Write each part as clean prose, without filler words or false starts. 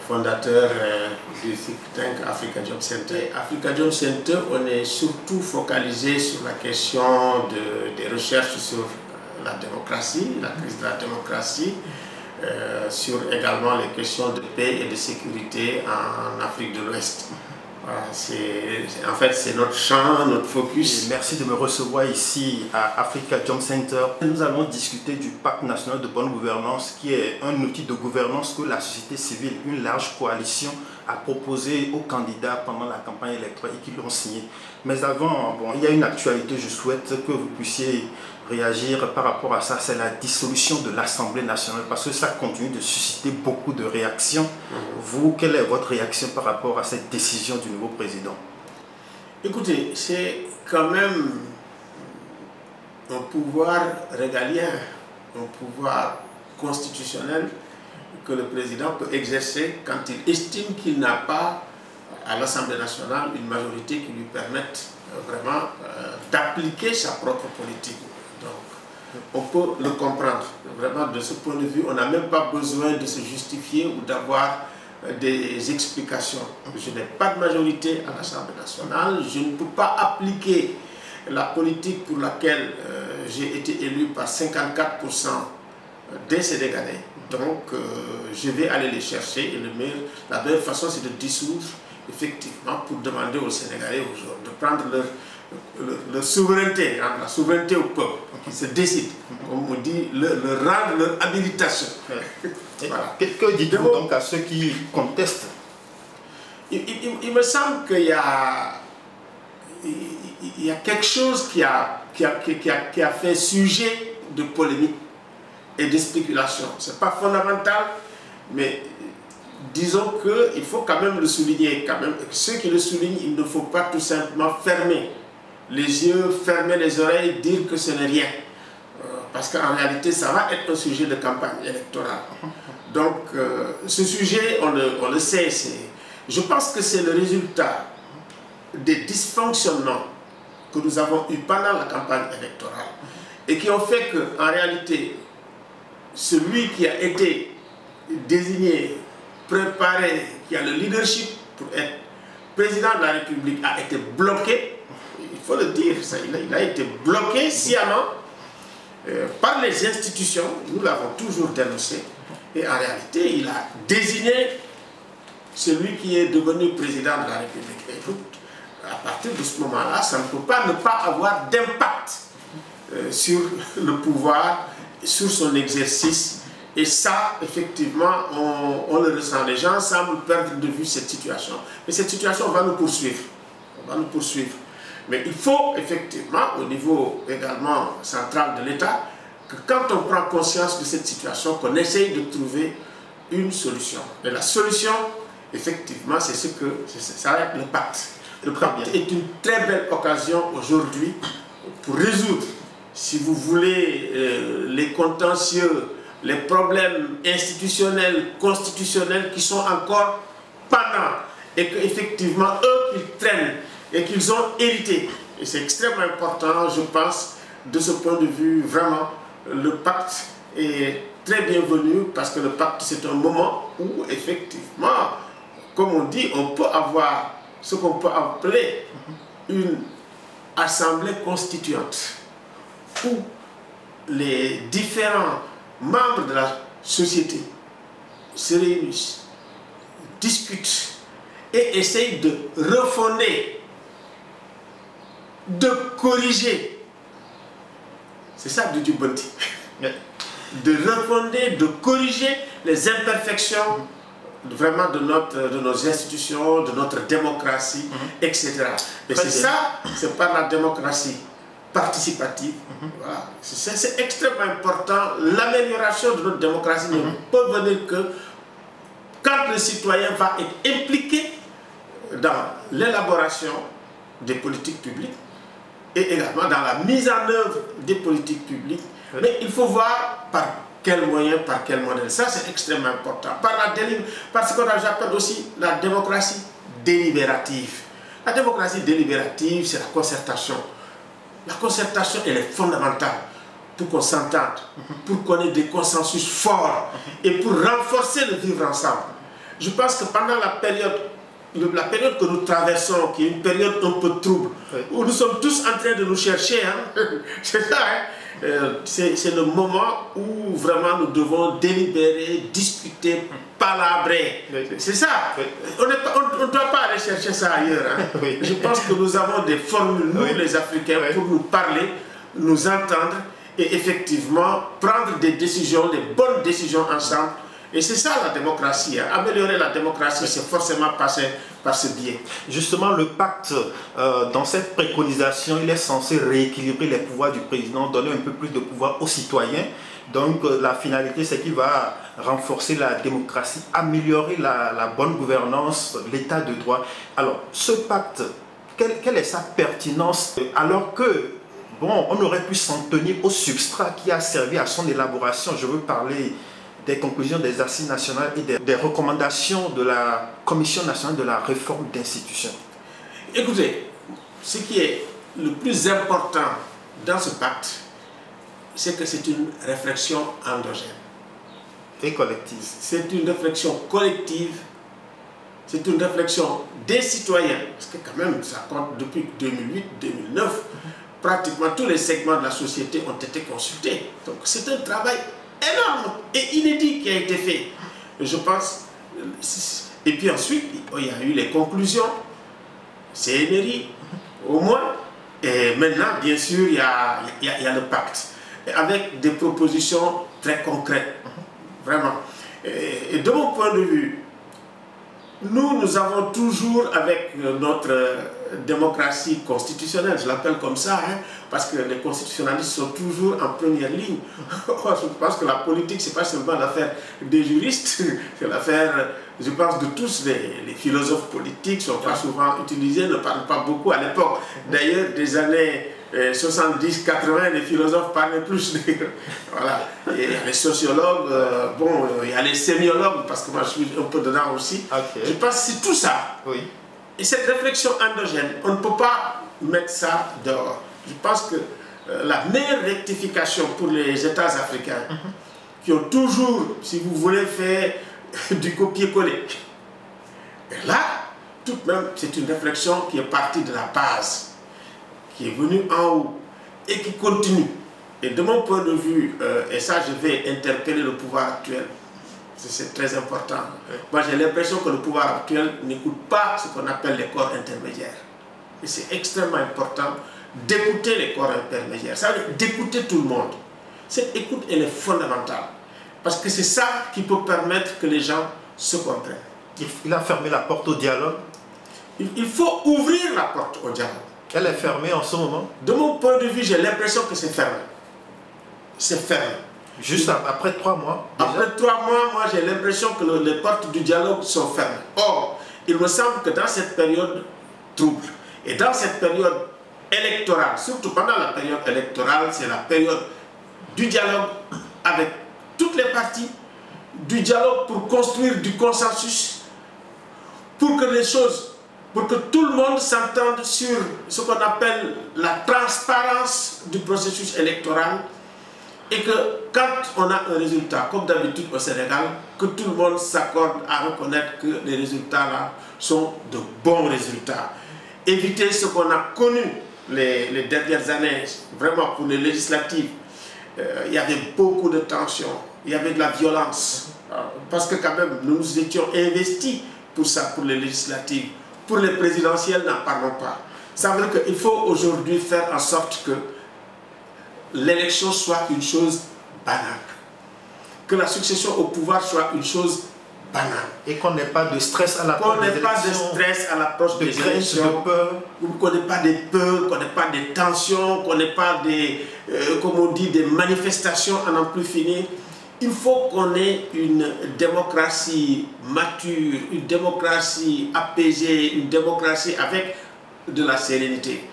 fondateur du think tank Africa Jom Center. Africa Jom Center, on est surtout focalisé sur la question des recherches sur la démocratie, la crise de la démocratie, sur également les questions de paix et de sécurité en Afrique de l'Ouest. Voilà, en fait, c'est notre champ, notre focus. Et merci de me recevoir ici à Africa Jom Center. Nous allons discuter du Pacte national de bonne gouvernance, qui est un outil de gouvernance que la société civile, une large coalition, a proposé aux candidats pendant la campagne électorale et qui l'ont signé. Mais avant, il y a une actualité, je souhaite que vous puissiez réagir par rapport à ça, c'est la dissolution de l'Assemblée nationale, parce que ça continue de susciter beaucoup de réactions. Vous, quelle est votre réaction par rapport à cette décision du nouveau président? Écoutez, c'est quand même un pouvoir régalien, un pouvoir constitutionnel que le président peut exercer quand il estime qu'il n'a pas à l'Assemblée nationale une majorité qui lui permette vraiment d'appliquer sa propre politique. Donc, on peut le comprendre. Vraiment, de ce point de vue, on n'a même pas besoin de se justifier ou d'avoir des explications. Je n'ai pas de majorité à l'Assemblée nationale, je ne peux pas appliquer la politique pour laquelle j'ai été élu par 54% des Sénégalais. Donc, je vais aller les chercher et la meilleure façon, c'est de dissoudre, effectivement, pour demander aux Sénégalais aujourd'hui de prendre leur souveraineté, hein, la souveraineté au peuple, qui se décide, comme on dit, leur rendre leur habilitation. Voilà. Que dites-vous donc à ceux qui contestent? Il me semble qu'il y a quelque chose qui a fait sujet de polémique et de spéculation. Ce n'est pas fondamental, mais disons qu'il faut quand même le souligner. Quand même. Ceux qui le soulignent, il ne faut pas tout simplement fermer les yeux, fermer les oreilles, dire que ce n'est rien. Parce qu'en réalité, ça va être un sujet de campagne électorale. Donc, ce sujet, on le sait, je pense que c'est le résultat des dysfonctionnements que nous avons eus pendant la campagne électorale et qui ont fait qu'en réalité, celui qui a été désigné, préparé, qui a le leadership pour être président de la République a été bloqué. Il faut le dire, il a été bloqué sciemment par les institutions. Nous l'avons toujours dénoncé. Et en réalité, il a désigné celui qui est devenu président de la République. Et donc, à partir de ce moment-là, ça ne peut pas ne pas avoir d'impact sur le pouvoir, sur son exercice. Et ça, effectivement, on le ressent. Les gens semblent perdre de vue cette situation. Mais cette situation va nous poursuivre. On va nous poursuivre. Mais il faut effectivement, au niveau également central de l'État, que quand on prend conscience de cette situation, qu'on essaye de trouver une solution. Et la solution, effectivement, c'est ça va être le pacte. Le pacte est une très belle occasion aujourd'hui pour résoudre, si vous voulez, les contentieux, les problèmes institutionnels, constitutionnels qui sont encore pendants et qu'effectivement, eux, ils traînent et qu'ils ont hérité. Et c'est extrêmement important, je pense, de ce point de vue, vraiment, le pacte est très bienvenu parce que le pacte, c'est un moment où, effectivement, comme on dit, on peut avoir ce qu'on peut appeler une assemblée constituante où les différents membres de la société se réunissent, discutent et essayent de refonder, de corriger. C'est ça de Djibouti. De refonder, de corriger les imperfections vraiment de nos institutions, de notre démocratie, etc. Et c'est ça, c'est par la démocratie participative. Voilà. C'est extrêmement important. L'amélioration de notre démocratie ne peut venir que quand le citoyen va être impliqué dans l'élaboration des politiques publiques et également dans la mise en œuvre des politiques publiques. Mais il faut voir par quel moyen, par quel modèle. Ça, c'est extrêmement important. Par ce qu'on appelle aussi la démocratie délibérative. La démocratie délibérative, c'est la concertation. La concertation, elle est fondamentale pour qu'on s'entende, pour qu'on ait des consensus forts et pour renforcer le vivre ensemble. Je pense que pendant la période que nous traversons, qui est une période un peu trouble, oui, où nous sommes tous en train de nous chercher, hein, c'est ça, hein, c'est le moment où vraiment nous devons délibérer, discuter, palabrer. Oui. C'est ça. Oui. On ne doit pas aller chercher ça ailleurs. Hein. Oui. Je pense que nous avons des formules, nous, oui, les Africains, oui, pour nous parler, nous entendre et effectivement prendre des décisions, des bonnes décisions ensemble. Et c'est ça la démocratie. Hein. Améliorer la démocratie, c'est forcément passer par ce biais. Justement, le pacte, dans cette préconisation, il est censé rééquilibrer les pouvoirs du président, donner un peu plus de pouvoir aux citoyens. Donc, la finalité, c'est qu'il va renforcer la démocratie, améliorer la bonne gouvernance, l'état de droit. Alors, ce pacte, quelle est sa pertinence alors que, bon, on aurait pu s'en tenir au substrat qui a servi à son élaboration. Je veux parler des conclusions des assises nationales et des recommandations de la Commission nationale de la réforme d'institutions. Écoutez, ce qui est le plus important dans ce pacte, c'est que c'est une réflexion endogène. Et collective. C'est une réflexion collective, c'est une réflexion des citoyens, parce que quand même, ça compte depuis 2008-2009, pratiquement tous les segments de la société ont été consultés. Donc c'est un travail énorme et inédit qui a été fait, je pense. Et puis ensuite, il y a eu les conclusions, CNRI, au moins. Et maintenant, bien sûr, il y a le pacte, avec des propositions très concrètes, vraiment. Et de mon point de vue, nous avons toujours, avec notre démocratie constitutionnelle, je l'appelle comme ça, hein, parce que les constitutionnalistes sont toujours en première ligne. Je pense que la politique, ce n'est pas seulement l'affaire des juristes, c'est l'affaire, je pense, de tous. Les philosophes politiques ne sont pas souvent utilisés, ne parlent pas beaucoup à l'époque. D'ailleurs, des années 70-80, les philosophes parlaient plus. Voilà. Et les sociologues, bon, il y a les sémiologues, parce que moi je suis un peu dedans aussi. Okay. Je pense que c'est tout ça. Oui. Et cette réflexion endogène, on ne peut pas mettre ça dehors. Je pense que la meilleure rectification pour les États africains, qui ont toujours, si vous voulez, fait du copier-coller. Et là, tout de même, c'est une réflexion qui est partie de la base, qui est venue en haut et qui continue. Et de mon point de vue, et ça je vais interpeller le pouvoir actuel, c'est très important. Moi j'ai l'impression que le pouvoir actuel n'écoute pas ce qu'on appelle les corps intermédiaires. Et c'est extrêmement important d'écouter les corps intermédiaires, ça veut dire d'écouter tout le monde. Cette écoute, elle est fondamentale, parce que c'est ça qui peut permettre que les gens se comprennent. Il a fermé la porte au dialogue. Il faut ouvrir la porte au dialogue. Elle est fermée en ce moment? De mon point de vue, j'ai l'impression que c'est fermé. C'est fermé. Juste après 3 mois déjà? Après 3 mois, moi j'ai l'impression que les portes du dialogue sont fermées. Or, il me semble que dans cette période trouble, et dans cette période électorale, surtout pendant la période électorale, c'est la période du dialogue avec toutes les parties, du dialogue pour construire du consensus, pour que les choses, pour que tout le monde s'entende sur ce qu'on appelle la transparence du processus électoral, et que quand on a un résultat, comme d'habitude au Sénégal, que tout le monde s'accorde à reconnaître que les résultats là sont de bons résultats. Éviter ce qu'on a connu les dernières années, vraiment pour les législatives, il y avait beaucoup de tensions, il y avait de la violence, parce que quand même nous nous étions investis pour ça, pour les législatives. Pour les présidentielles, n'en parlons pas. Ça veut dire qu'il faut aujourd'hui faire en sorte que l'élection soit une chose banale. Que la succession au pouvoir soit une chose banale. Et qu'on n'ait pas de stress à l'approche des élections. Qu'on n'ait pas de stress à l'approche des élections. De peur. Qu'on n'ait pas de peur, qu'on n'ait pas de tensions, qu'on n'ait pas des, comme on dit, des manifestations à n'en plus finir. Il faut qu'on ait une démocratie mature, une démocratie apaisée, une démocratie avec de la sérénité.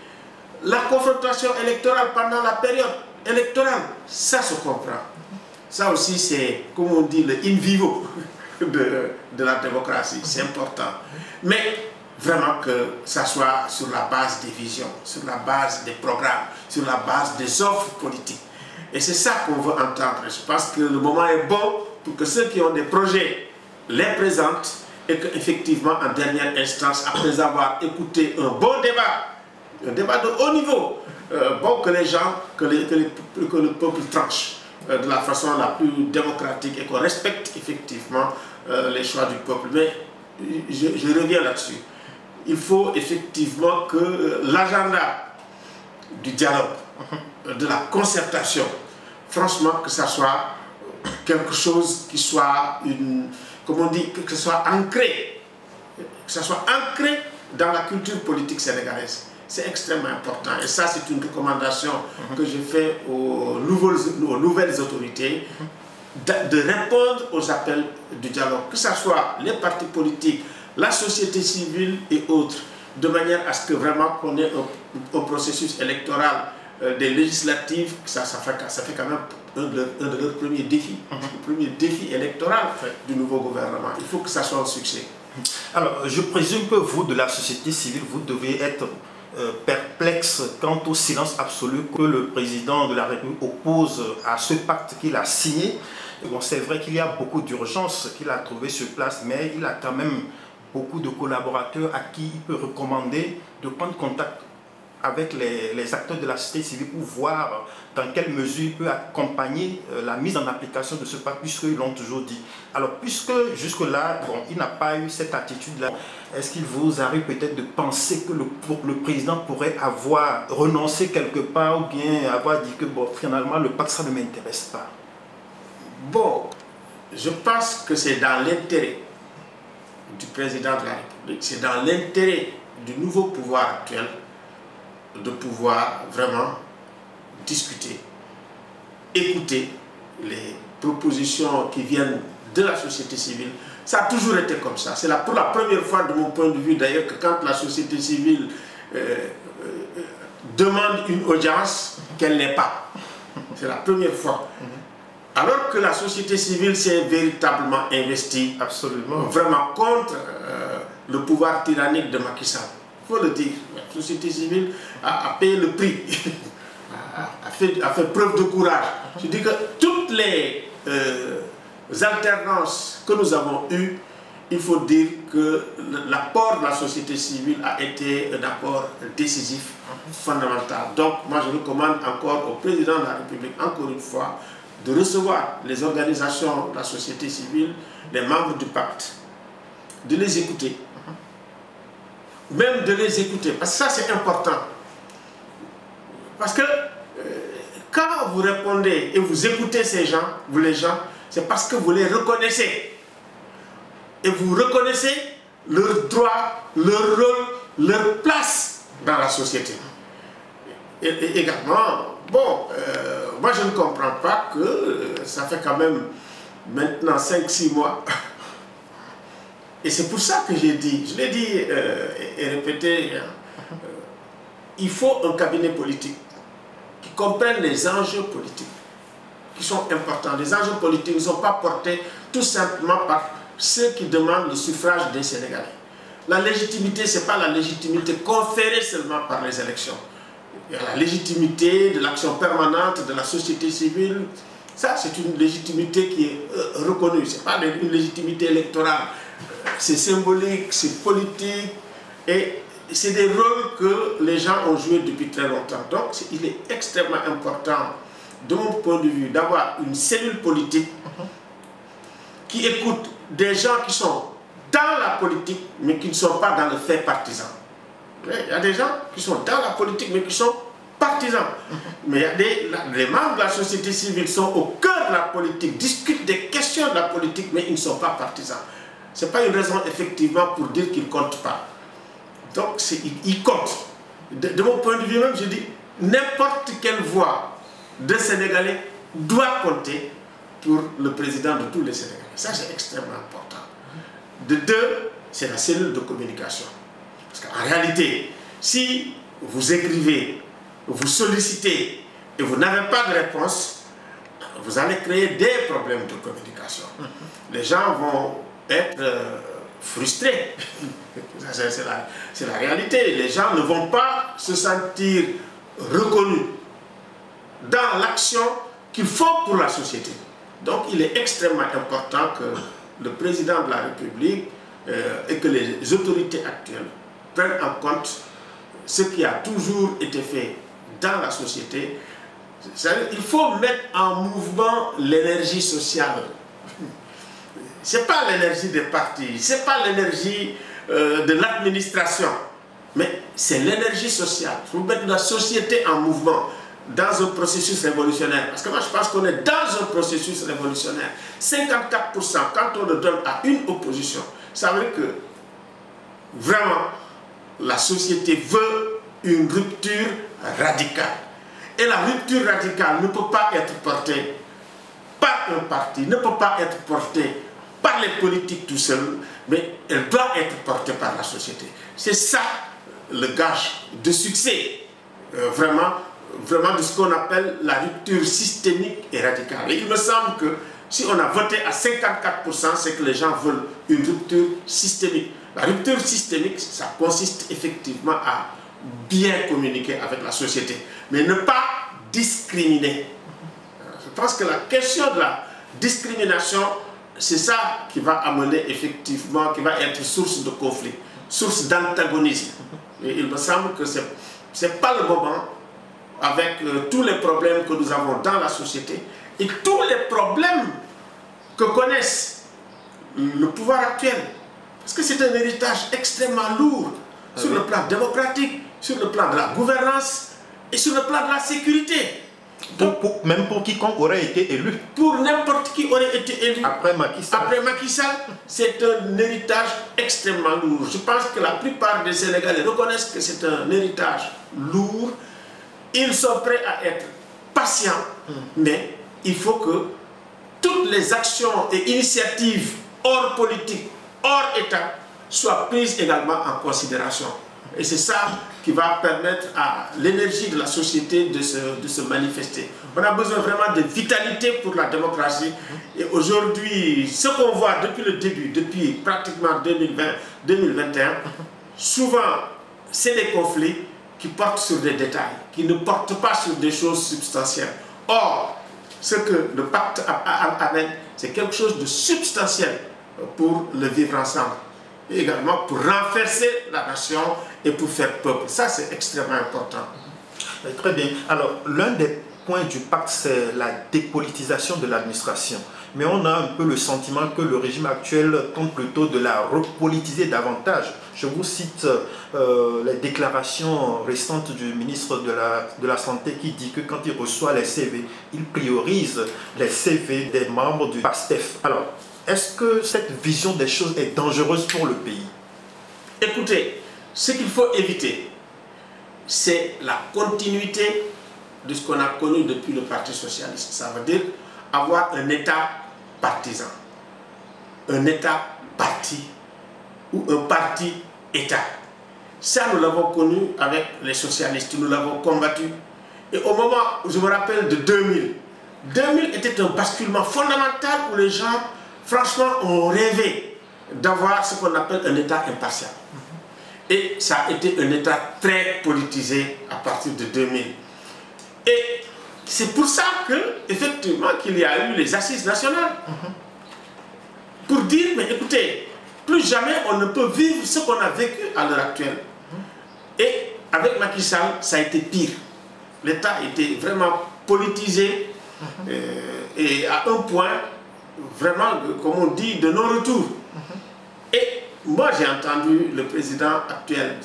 La confrontation électorale pendant la période électorale, ça se comprend. Ça aussi, c'est, comme on dit, le in vivo de la démocratie. C'est important. Mais vraiment que ça soit sur la base des visions, sur la base des programmes, sur la base des offres politiques. Et c'est ça qu'on veut entendre. Je pense que le moment est bon pour que ceux qui ont des projets les présentent et qu'effectivement, en dernière instance, après avoir écouté un bon débat de haut niveau, bon, que les gens, que le peuple tranche de la façon la plus démocratique et qu'on respecte effectivement les choix du peuple. Mais je reviens là-dessus. Il faut effectivement que l'agenda du dialogue, de la concertation, franchement, que ça soit quelque chose qui soit comme on dit, que ce soit ancré, dans la culture politique sénégalaise. C'est extrêmement important. Et ça, c'est une recommandation que je fais aux nouvelles autorités de répondre aux appels du dialogue, que ce soit les partis politiques, la société civile et autres, de manière à ce que vraiment qu'on ait un processus électoral des législatives, ça fait quand même un de leurs premiers défis, le premier défi électoral du nouveau gouvernement. Il faut que ça soit un succès. Alors, je présume que vous, de la société civile, vous devez être perplexe quant au silence absolu que le président de la République oppose à ce pacte qu'il a signé. Bon, c'est vrai qu'il y a beaucoup d'urgences qu'il a trouvées sur place, mais il a quand même beaucoup de collaborateurs à qui il peut recommander de prendre contact avec les acteurs de la société civile pour voir dans quelle mesure il peut accompagner la mise en application de ce pacte, puisqu'ils l'ont toujours dit. Alors, puisque jusque-là, bon, il n'a pas eu cette attitude-là, est-ce qu'il vous arrive peut-être de penser que le président pourrait avoir renoncé quelque part ou bien avoir dit que bon, finalement, le pacte, ça ne m'intéresse pas? Bon, je pense que c'est dans l'intérêt du président de la République, c'est dans l'intérêt du nouveau pouvoir actuel de pouvoir vraiment discuter, écouter les propositions qui viennent de la société civile. Ça a toujours été comme ça. C'est pour la première fois de mon point de vue d'ailleurs que quand la société civile demande une audience, qu'elle n'ait pas. C'est la première fois. Alors que la société civile s'est véritablement investie, absolument, vraiment contre le pouvoir tyrannique de Macky Sall. Il faut le dire, la société civile a payé le prix, a fait preuve de courage. Je dis que toutes les alternances que nous avons eues, il faut dire que l'apport de la société civile a été un apport décisif, fondamental. Donc, moi, je recommande encore au président de la République, encore une fois, de recevoir les organisations de la société civile, les membres du pacte, de les écouter. Même de les écouter, parce que ça c'est important. Parce que quand vous répondez et vous écoutez ces gens, les gens, c'est parce que vous les reconnaissez. Et vous reconnaissez leurs droits, leur rôle, leur place dans la société. Et également, bon, moi je ne comprends pas que ça fait quand même maintenant 5-6 mois. Et c'est pour ça que j'ai dit, je l'ai dit et répété, il faut un cabinet politique qui comprenne les enjeux politiques qui sont importants. Les enjeux politiques ne sont pas portés tout simplement par ceux qui demandent le suffrage des Sénégalais. La légitimité, ce n'est pas la légitimité conférée seulement par les élections. Il y a la légitimité de l'action permanente de la société civile. Ça, c'est une légitimité qui est reconnue. Ce n'est pas une légitimité électorale. C'est symbolique, c'est politique et c'est des rôles que les gens ont joués depuis très longtemps. Donc, il est extrêmement important, de mon point de vue, d'avoir une cellule politique qui écoute des gens qui sont dans la politique, mais qui ne sont pas dans le fait partisan. Il y a des gens qui sont dans la politique, mais qui sont partisans. Mais il y a les membres de la société civile sont au cœur de la politique, discutent des questions de la politique, mais ils ne sont pas partisans. Ce n'est pas une raison, effectivement, pour dire qu'ils ne comptent pas. Donc, ils comptent. De mon point de vue même, je dis, n'importe quelle voix de Sénégalais doit compter pour le président de tous les Sénégalais. Ça, c'est extrêmement important. De deux, c'est la cellule de communication. Parce qu'en réalité, si vous écrivez, vous sollicitez et vous n'avez pas de réponse, vous allez créer des problèmes de communication. Les gens vont être frustrés. C'est la réalité. Les gens ne vont pas se sentir reconnus dans l'action qu'ils font pour la société. Donc il est extrêmement important que le président de la République et que les autorités actuelles prennent en compte ce qui a toujours été fait dans la société. Il faut mettre en mouvement l'énergie sociale. Ce n'est pas l'énergie des partis, ce n'est pas l'énergie de l'administration, mais c'est l'énergie sociale. Il faut mettre la société en mouvement dans un processus révolutionnaire. Parce que moi, je pense qu'on est dans un processus révolutionnaire. 54%, quand on le donne à une opposition, ça veut dire que vraiment, la société veut une rupture radicale. Et la rupture radicale ne peut pas être portée par un parti, ne peut pas être portée par les politiques tout seuls, mais elle doit être portée par la société. C'est ça le gage de succès, vraiment de ce qu'on appelle la rupture systémique et radicale. Et il me semble que si on a voté à 54%, c'est que les gens veulent une rupture systémique. La rupture systémique, ça consiste effectivement à bien communiquer avec la société, mais ne pas discriminer. Je pense que la question de la discrimination, c'est ça qui va amener effectivement, qui va être source de conflit, source d'antagonisme. Et il me semble que ce n'est pas le moment, avec tous les problèmes que nous avons dans la société et tous les problèmes que connaissent le pouvoir actuel. Parce que c'est un héritage extrêmement lourd sur le plan démocratique, sur le plan de la gouvernance et sur le plan de la sécurité. Même pour quiconque aurait été élu. Pour n'importe qui aurait été élu. Après Macky Sall, c'est un héritage extrêmement lourd. Je pense que la plupart des Sénégalais reconnaissent que c'est un héritage lourd. Ils sont prêts à être patients, mais il faut que toutes les actions et initiatives hors politique, hors État, soient prises également en considération. Et c'est ça qui va permettre à l'énergie de la société de se manifester. On a besoin vraiment de vitalité pour la démocratie. Et aujourd'hui, ce qu'on voit depuis le début, depuis pratiquement 2020-2021, souvent, c'est des conflits qui portent sur des détails, qui ne portent pas sur des choses substantielles. Or, ce que le pacte amène, c'est quelque chose de substantiel pour le vivre ensemble. Et également pour renverser la nation et pour faire peuple. Ça, c'est extrêmement important. Très bien. Alors, l'un des points du pacte, c'est la dépolitisation de l'administration. Mais on a un peu le sentiment que le régime actuel tente plutôt de la repolitiser davantage. Je vous cite les déclarations récentes du ministre de la Santé qui dit que quand il reçoit les CV, il priorise les CV des membres du PASTEF. Alors, est-ce que cette vision des choses est dangereuse pour le pays? Écoutez, ce qu'il faut éviter, c'est la continuité de ce qu'on a connu depuis le Parti socialiste. Ça veut dire avoir un État partisan, un État parti ou un parti-État. Ça, nous l'avons connu avec les socialistes, nous l'avons combattu. Et au moment où je me rappelle de 2000, 2000 était un basculement fondamental où les gens, franchement, ont rêvé d'avoir ce qu'on appelle un État impartial. Et ça a été un État très politisé à partir de 2000. Et c'est pour ça qu'effectivement, qu'il y a eu les assises nationales. Pour dire, mais écoutez, plus jamais on ne peut vivre ce qu'on a vécu à l'heure actuelle. Et avec Macky Sall, ça a été pire. L'État était vraiment politisé et à un point, vraiment, comme on dit, de non-retour. Et moi, j'ai entendu le président actuel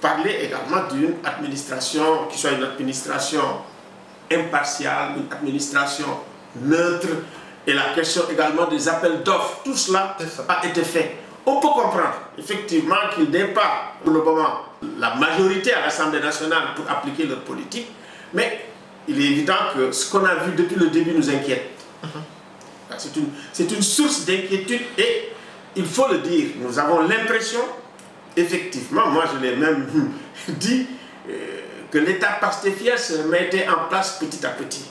parler également d'une administration qui soit une administration impartiale, une administration neutre, et la question également des appels d'offres, tout cela a été fait. On peut comprendre effectivement qu'il n'est pas pour le moment la majorité à l'Assemblée nationale pour appliquer leur politique, mais il est évident que ce qu'on a vu depuis le début nous inquiète. C'est une source d'inquiétude et il faut le dire, nous avons l'impression, effectivement, moi je l'ai même dit, que l'État pastéfien se mettait en place petit à petit.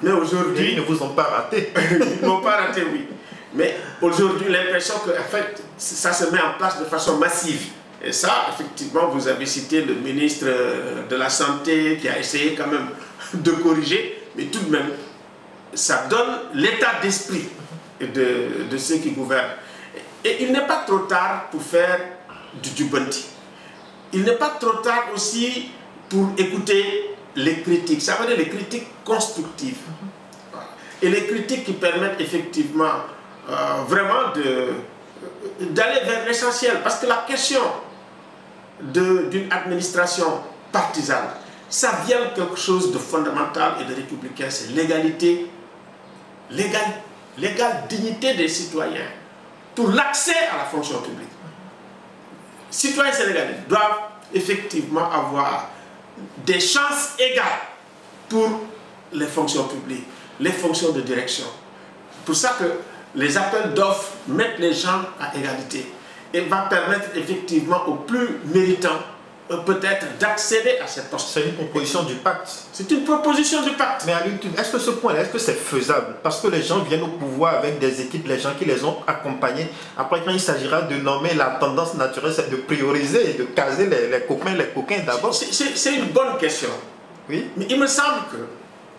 Mais aujourd'hui... Ils ne vous ont pas raté. Ils n'ont pas raté, oui. Mais aujourd'hui, l'impression que en fait, ça se met en place de façon massive. Et ça, effectivement, vous avez cité le ministre de la Santé qui a essayé quand même de corriger, mais tout de même, ça donne l'état d'esprit de ceux qui gouvernent. Et il n'est pas trop tard pour faire du Jubanti. Il n'est pas trop tard aussi pour écouter les critiques. Ça veut dire les critiques constructives. Et les critiques qui permettent effectivement vraiment d'aller vers l'essentiel. Parce que la question d'une administration partisane, ça vient quelque chose de fondamental et de républicain. C'est l'égalité, l'égale dignité des citoyens pour l'accès à la fonction publique. Citoyens sénégalais doivent effectivement avoir des chances égales pour les fonctions publiques, les fonctions de direction. C'est pour ça que les appels d'offres mettent les gens à égalité et va permettre effectivement aux plus méritants peut-être d'accéder à cette poste. C'est une proposition du pacte. C'est une proposition du pacte. Mais à l'ultime, est-ce que ce point-là, est-ce que c'est faisable? Parce que les gens viennent au pouvoir avec des équipes, les gens qui les ont accompagnés. Après, quand il s'agira de nommer, la tendance naturelle, c'est de prioriser et de caser les copains, les coquins d'abord. C'est une bonne question. Oui. Mais il me semble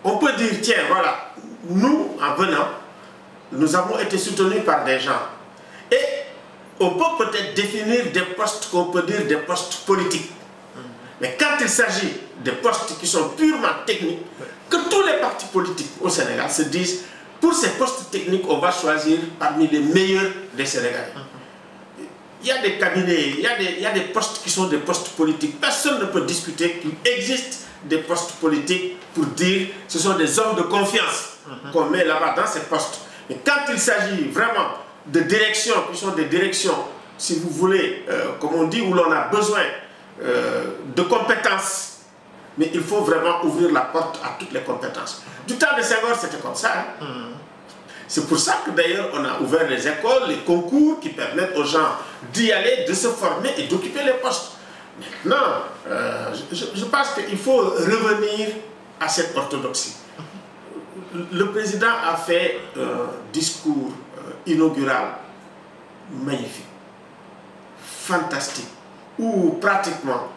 qu'on peut dire, tiens, voilà, nous, en venant, nous avons été soutenus par des gens. Et on peut peut-être définir des postes qu'on peut dire des postes politiques. Mais quand il s'agit de postes qui sont purement techniques, que tous les partis politiques au Sénégal se disent, pour ces postes techniques, on va choisir parmi les meilleurs des Sénégalais. Il y a des cabinets, il y a des postes qui sont des postes politiques. Personne ne peut discuter qu'il existe des postes politiques pour dire ce sont des hommes de confiance qu'on met là-bas dans ces postes. Mais quand il s'agit vraiment de directions, qui sont des directions, si vous voulez, comme on dit, où l'on a besoin de compétences, mais il faut vraiment ouvrir la porte à toutes les compétences. Du temps de Senghor, c'était comme ça. Hein? C'est pour ça que d'ailleurs on a ouvert les écoles, les concours qui permettent aux gens d'y aller, de se former et d'occuper les postes. Maintenant, je pense qu'il faut revenir à cette orthodoxie. Le président a fait un discours inaugural magnifique, fantastique, où pratiquement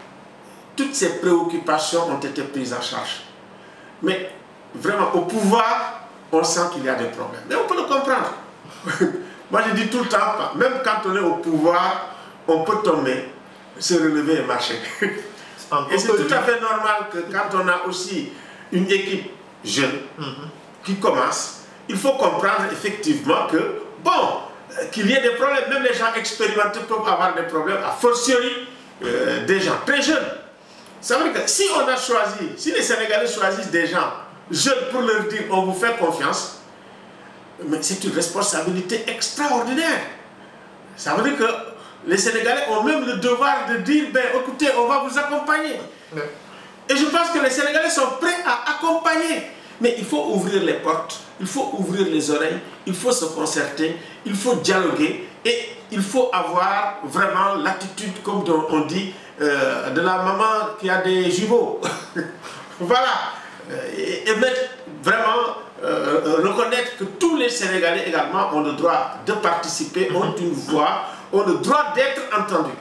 toutes ces préoccupations ont été prises en charge. Mais vraiment, au pouvoir, on sent qu'il y a des problèmes. Mais on peut le comprendre. Moi, je dis tout le temps, même quand on est au pouvoir, on peut tomber, se relever et marcher. Et c'est tout à fait normal que quand on a aussi une équipe jeune qui commence, il faut comprendre effectivement que, bon, qu'il y ait des problèmes, même les gens expérimentés peuvent avoir des problèmes, a fortiori des gens très jeunes. Ça veut dire que si on a choisi, si les Sénégalais choisissent des gens jeunes pour leur dire on vous fait confiance, mais c'est une responsabilité extraordinaire. Ça veut dire que les Sénégalais ont même le devoir de dire, ben écoutez, on va vous accompagner. Et je pense que les Sénégalais sont prêts à accompagner. Mais il faut ouvrir les portes, il faut ouvrir les oreilles, il faut se concerter, il faut dialoguer et il faut avoir vraiment l'attitude, comme on dit, de la maman qui a des jumeaux. Voilà. Et mettre vraiment, reconnaître que tous les Sénégalais également ont le droit de participer, ont une voix, ont le droit d'être entendus.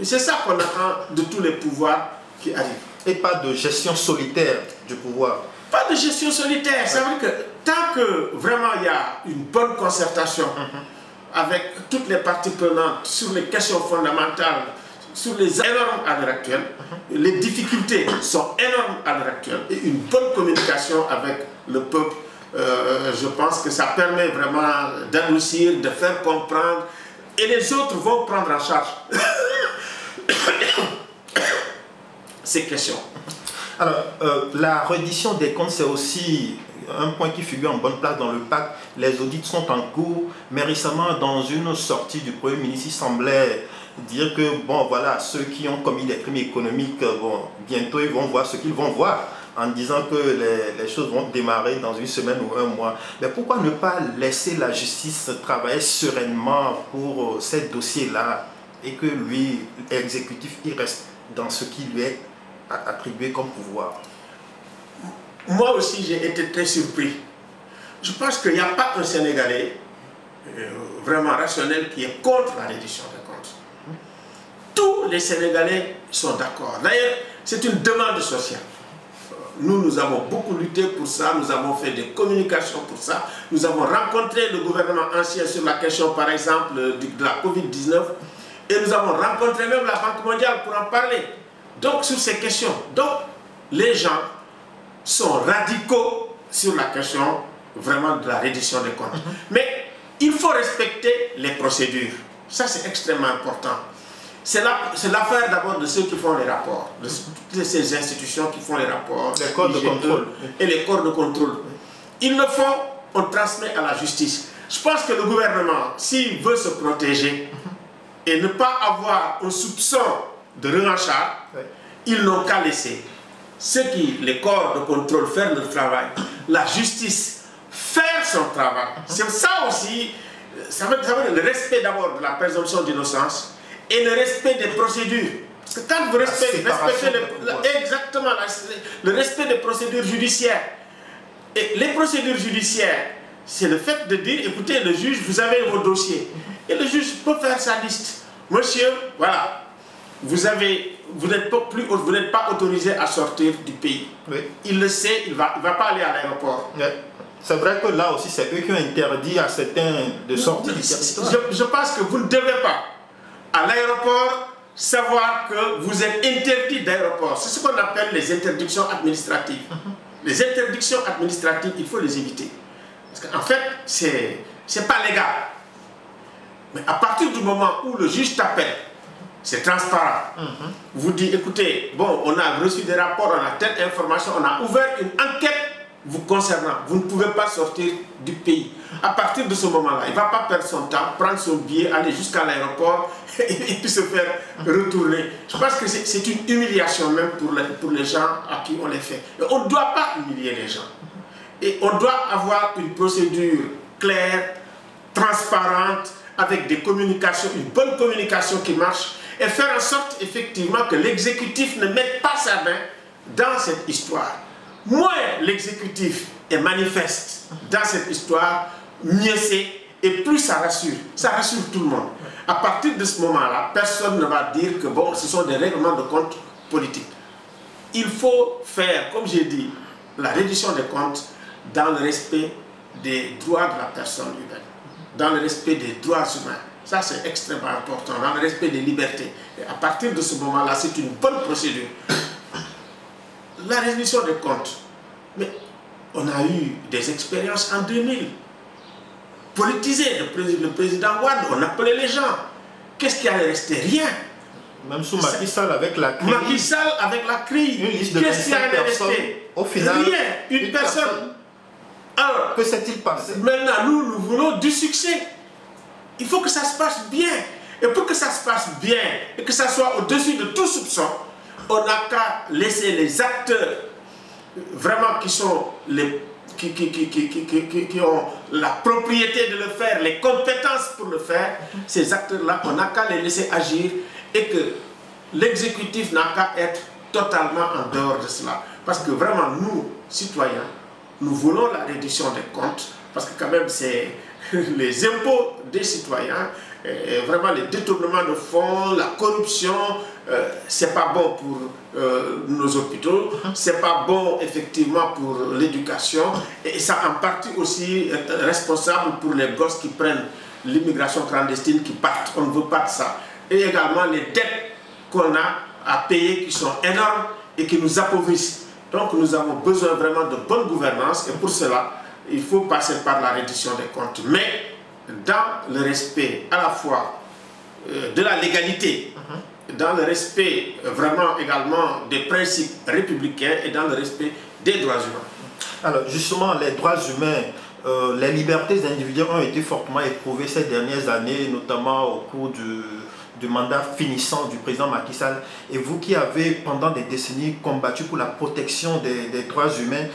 C'est ça qu'on attend de tous les pouvoirs qui arrivent. Et pas de gestion solitaire du pouvoir. Pas de gestion solitaire. Ça veut dire que tant que vraiment il y a une bonne concertation avec toutes les parties prenantes sur les questions fondamentales, sur les énormes à l'heure actuelle, les difficultés sont énormes à l'heure actuelle et une bonne communication avec le peuple, je pense que ça permet vraiment d'adoucir, de faire comprendre et les autres vont prendre en charge ces questions. Alors, la reddition des comptes, c'est aussi un point qui figure en bonne place dans le pacte. Les audits sont en cours, mais récemment, dans une sortie du Premier ministre, il semblait dire que, bon, voilà, ceux qui ont commis des crimes économiques, bon, bientôt, ils vont voir ce qu'ils vont voir, en disant que les choses vont démarrer dans une semaine ou un mois. Mais pourquoi ne pas laisser la justice travailler sereinement pour ces dossiers-là et que lui, l'exécutif, il reste dans ce qui lui est attribué comme pouvoir? Moi aussi, j'ai été très surpris. Je pense qu'il n'y a pas un Sénégalais vraiment rationnel qui est contre la reddition des comptes. Tous les Sénégalais sont d'accord. D'ailleurs, c'est une demande sociale. nous avons beaucoup lutté pour ça, nous avons fait des communications pour ça, nous avons rencontré le gouvernement ancien sur la question, par exemple, de la Covid-19, et nous avons rencontré même la Banque mondiale pour en parler. Donc, sur ces questions. Donc, les gens sont radicaux sur la question vraiment de la reddition des comptes. Mais il faut respecter les procédures. Ça, c'est extrêmement important. C'est l'affaire d'abord de ceux qui font les rapports, de toutes ces institutions qui font les rapports, les corps de contrôle et les corps de contrôle. Ils le font, on transmet à la justice. Je pense que le gouvernement, s'il veut se protéger et ne pas avoir un soupçon de revanchard, ils n'ont qu'à laisser les corps de contrôle faire leur travail, la justice faire son travail. C'est ça aussi, ça veut dire le respect d'abord de la présomption d'innocence et le respect des procédures. Parce que quand vous respectez exactement le respect des procédures judiciaires, et les procédures judiciaires, c'est le fait de dire, écoutez, le juge, vous avez vos dossiers. Et le juge peut faire sa liste. Monsieur, voilà, vous n'êtes pas autorisé à sortir du pays. Oui. Il le sait, il va pas aller à l'aéroport. Oui. C'est vrai que là aussi, c'est eux qui ont interdit à certains de sortir du territoire. Je pense que vous ne devez pas, à l'aéroport, savoir que vous êtes interdit d'aéroport. C'est ce qu'on appelle les interdictions administratives. Les interdictions administratives, il faut les éviter. Parce qu'en fait, c'est pas légal. Mais à partir du moment où le juge t'appelle, c'est transparent. Vous dit, écoutez, bon, on a reçu des rapports, on a telle information, on a ouvert une enquête vous concernant. Vous ne pouvez pas sortir du pays. À partir de ce moment-là, il ne va pas perdre son temps, prendre son billet, aller jusqu'à l'aéroport et puis se faire retourner. Je pense que c'est une humiliation même pour les gens à qui on les fait. Et on ne doit pas humilier les gens. Et on doit avoir une procédure claire, transparente, avec des communications, une bonne communication qui marche, et faire en sorte effectivement que l'exécutif ne mette pas sa main dans cette histoire. Moins l'exécutif est manifeste dans cette histoire, mieux c'est, et plus ça rassure. Ça rassure tout le monde. À partir de ce moment-là, personne ne va dire que bon, ce sont des règlements de compte politiques. Il faut faire, comme j'ai dit, la reddition des comptes dans le respect des droits de la personne humaine, dans le respect des droits humains. Ça, c'est extrêmement important, dans le respect des libertés. Et à partir de ce moment-là, c'est une bonne procédure. La reddition des comptes, mais on a eu des expériences en 2000. Politisé, le président Wade, on appelait les gens. Qu'est-ce qui allait rester? Rien. Même sous Macky Sall avec la CRI. Macky Sall avec la CRI. Une liste de 25 personnes. Au final, rien. Une personne. Alors, que s'est-il passé? Maintenant, nous voulons du succès. Il faut que ça se passe bien. Et pour que ça se passe bien et que ça soit au-dessus de tout soupçon, on n'a qu'à laisser les acteurs vraiment qui sont qui ont la propriété de le faire, les compétences pour le faire. Ces acteurs-là, on n'a qu'à les laisser agir et que l'exécutif n'a qu'à être totalement en dehors de cela. Parce que vraiment, nous, citoyens, nous voulons la reddition des comptes, parce que quand même, c'est les impôts des citoyens, et vraiment les détournements de fonds, la corruption, c'est pas bon pour nos hôpitaux, c'est pas bon effectivement pour l'éducation, et ça en partie aussi est responsable pour les gosses qui prennent l'immigration clandestine, qui partent. On ne veut pas de ça. Et également les dettes qu'on a à payer qui sont énormes et qui nous appauvrissent. Donc nous avons besoin vraiment de bonne gouvernance, et pour cela, il faut passer par la reddition des comptes, mais dans le respect à la fois de la légalité, dans le respect vraiment également des principes républicains et dans le respect des droits humains. Alors justement, les droits humains, les libertés individuelles ont été fortement éprouvées ces dernières années, notamment au cours du mandat finissant du président Macky Sall. Et vous qui avez pendant des décennies combattu pour la protection des droits humains,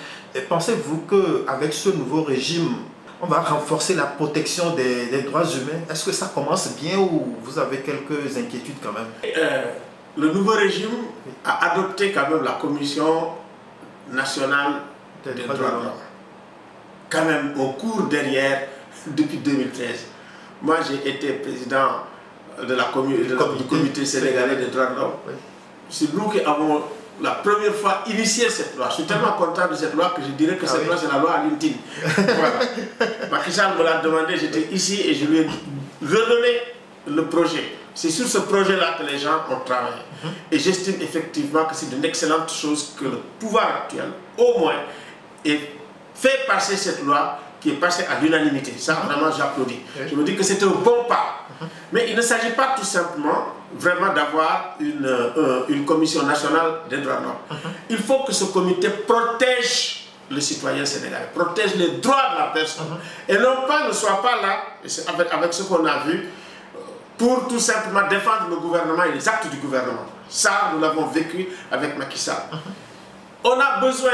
pensez-vous qu'avec ce nouveau régime, on va renforcer la protection des droits humains? Est-ce que ça commence bien ou vous avez quelques inquiétudes quand même? Le nouveau régime a adopté quand même la Commission nationale des droits de l'homme. Quand même, on court derrière depuis 2013. Moi, j'ai été président du comité sénégalais des droits de l'homme. C'est nous qui avons la première fois initié cette loi. Je suis tellement content de cette loi que je dirais que cette loi, c'est la loi Alioune-Tine. Voilà. Macky Sall me l'a demandé, j'étais ici et je lui ai redonné le projet. C'est sur ce projet-là que les gens ont travaillé. Et j'estime effectivement que c'est une excellente chose que le pouvoir actuel, au moins, ait fait passer cette loi qui est passée à l'unanimité. Ça, vraiment, j'applaudis. Je me dis que c'est un bon pas. Mais il ne s'agit pas tout simplement vraiment d'avoir une commission nationale des droits de l'homme. Il faut que ce comité protège le citoyen sénégalais, protège les droits de la personne. Et non pas, ne soit pas là, avec ce qu'on a vu, pour tout simplement défendre le gouvernement et les actes du gouvernement. Ça, nous l'avons vécu avec Macky Sall. On a besoin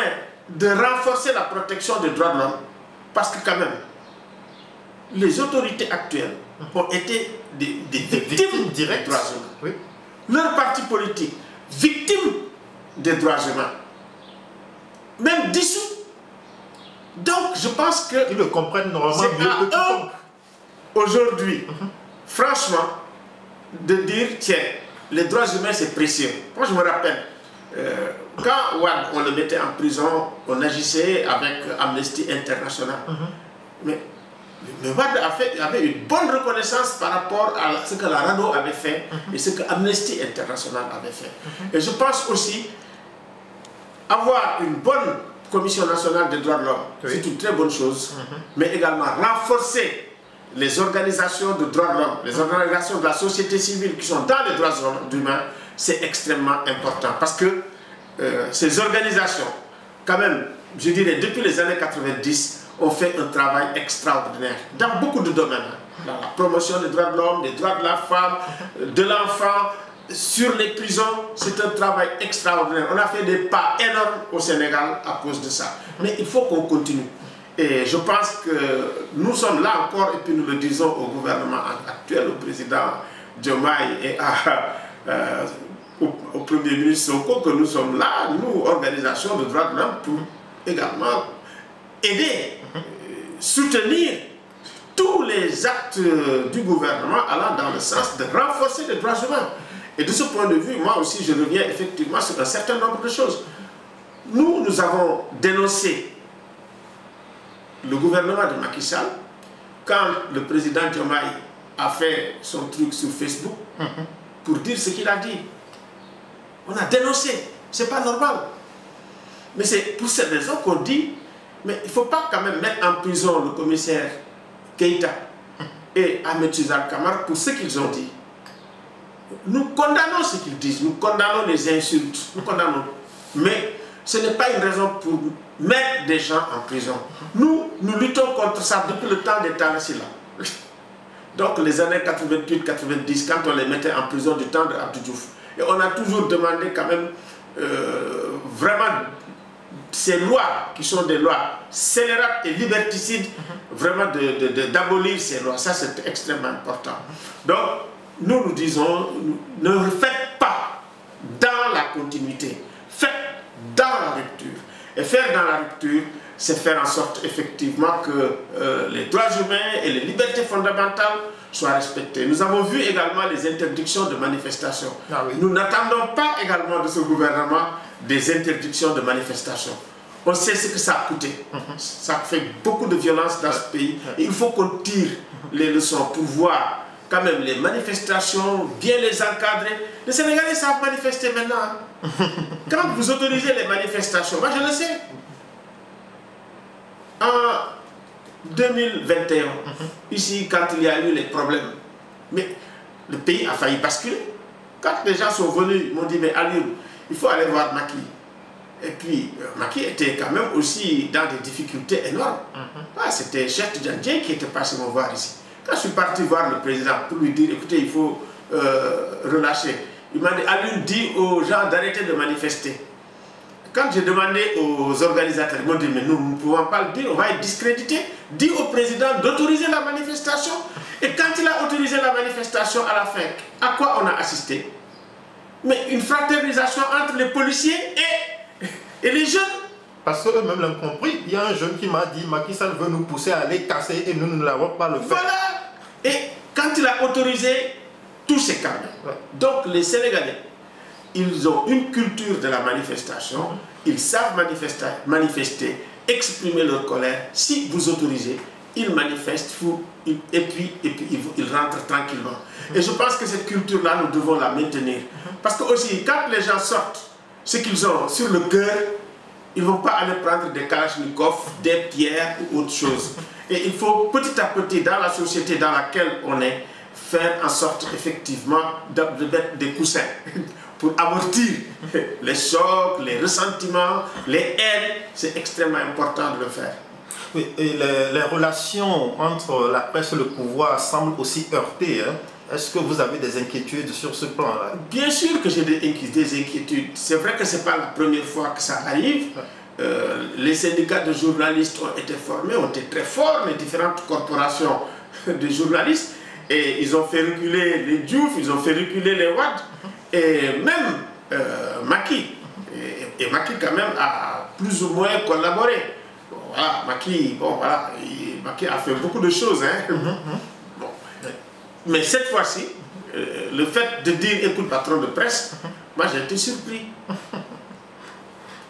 de renforcer la protection des droits de l'homme parce que quand même, les autorités actuelles ont été des victimes directes des droits humains. Oui. Leur parti politique, victime des droits humains, même dissous. Donc, je pense que... Ils le comprennent normalement mieux que quiconque. Aujourd'hui, franchement, de dire, tiens, les droits humains, c'est précieux. Moi, je me rappelle, quand Wade, on le mettait en prison, on agissait avec Amnesty International. Mais Wade avait une bonne reconnaissance par rapport à ce que la RADDHO avait fait et ce que Amnesty International avait fait. Et je pense aussi avoir une bonne Commission nationale des droits de l'homme, c'est une très bonne chose, mais également renforcer les organisations de droits de l'homme, les organisations de la société civile qui sont dans les droits humains, c'est extrêmement important parce que ces organisations, quand même, je dirais depuis les années 90, ont fait un travail extraordinaire dans beaucoup de domaines. Dans la promotion des droits de l'homme, des droits de la femme, de l'enfant, sur les prisons, c'est un travail extraordinaire. On a fait des pas énormes au Sénégal à cause de ça. Mais il faut qu'on continue. Et je pense que nous sommes là encore, et puis nous le disons au gouvernement actuel, au président Diomaye et au Premier ministre Sonko, que nous sommes là, nous, organisations de droits de l'homme, pour également aider, soutenir tous les actes du gouvernement allant dans le sens de renforcer les droits humains. Et de ce point de vue, moi aussi, je reviens effectivement sur un certain nombre de choses. Nous avons dénoncé le gouvernement de Macky Sall quand le président Diomaye a fait son truc sur Facebook pour dire ce qu'il a dit. On a dénoncé, c'est pas normal. Mais c'est pour cette raison qu'on dit, mais il ne faut pas quand même mettre en prison le commissaire Keïta et Ahmed Suzanne Camara pour ce qu'ils ont dit. Nous condamnons ce qu'ils disent, nous condamnons les insultes, nous condamnons. Mais ce n'est pas une raison pour mettre des gens en prison. Nous luttons contre ça depuis le temps des Talasila. Donc les années 88-90, quand on les mettait en prison du temps de Abdou Diouf. Et on a toujours demandé quand même vraiment ces lois qui sont des lois scélérates et liberticides, vraiment d'abolir ces lois. Ça c'est extrêmement important. Donc nous disons, ne faites pas dans la continuité, faites dans la rupture. Et faire dans la rupture, c'est faire en sorte effectivement que les droits humains et les libertés fondamentales soient respectés. Nous avons vu également les interdictions de manifestation. Nous n'attendons pas également de ce gouvernement des interdictions de manifestation. On sait ce que ça a coûté. Ça fait beaucoup de violence dans ce pays. Et il faut qu'on tire les leçons pour voir quand même les manifestations, bien les encadrer. Les Sénégalais savent manifester maintenant. Quand vous autorisez les manifestations, moi je le sais. En 2021, ici, quand il y a eu les problèmes, mais le pays a failli basculer. Quand les gens sont venus, ils m'ont dit, mais Aliou, il faut aller voir Macky. Et puis, Macky était quand même aussi dans des difficultés énormes. C'était Cheikh Tidiane Dièye qui était passé me voir ici. Quand je suis parti voir le président pour lui dire, écoutez, il faut relâcher. Il m'a dit, Aliou dit aux gens d'arrêter de manifester. Quand j'ai demandé aux organisateurs, ils m'ont dit, mais nous ne pouvons pas le dire, on va être discrédité. Dis au président d'autoriser la manifestation. Et quand il a autorisé la manifestation à la fin, à quoi on a assisté? Mais une fraternisation entre les policiers et les jeunes. Parce qu'eux-mêmes l'ont compris. Il y a un jeune qui m'a dit, Macky Sall veut nous pousser à aller casser et nous ne l'avons pas le fait. Voilà. Et quand il a autorisé, tout s'est calmé. Donc les Sénégalais, ils ont une culture de la manifestation, ils savent manifester, exprimer leur colère. Si vous autorisez, ils manifestent et puis ils rentrent tranquillement. Et je pense que cette culture-là, nous devons la maintenir. Parce que aussi, quand les gens sortent ce qu'ils ont sur le cœur, ils ne vont pas aller prendre des kalachnikovs, des pierres ou autre chose. Et il faut petit à petit, dans la société dans laquelle on est, faire en sorte effectivement de mettre des coussins pour amortir les chocs, les ressentiments, les haines. C'est extrêmement important de le faire. Oui, et les relations entre la presse et le pouvoir semblent aussi heurtées. Hein? Est-ce que vous avez des inquiétudes sur ce plan-là? Bien sûr que j'ai des inquiétudes. C'est vrai que ce n'est pas la première fois que ça arrive. Les syndicats de journalistes ont été formés, ont été très forts, les différentes corporations de journalistes. Et ils ont fait reculer les Diouf, ils ont fait reculer les Wade. Et même Macky. Et Macky quand même a plus ou moins collaboré. Bon, voilà, Macky a fait beaucoup de choses. Hein. Bon. Mais cette fois-ci, le fait de dire écoute patron de presse, moi j'ai été surpris.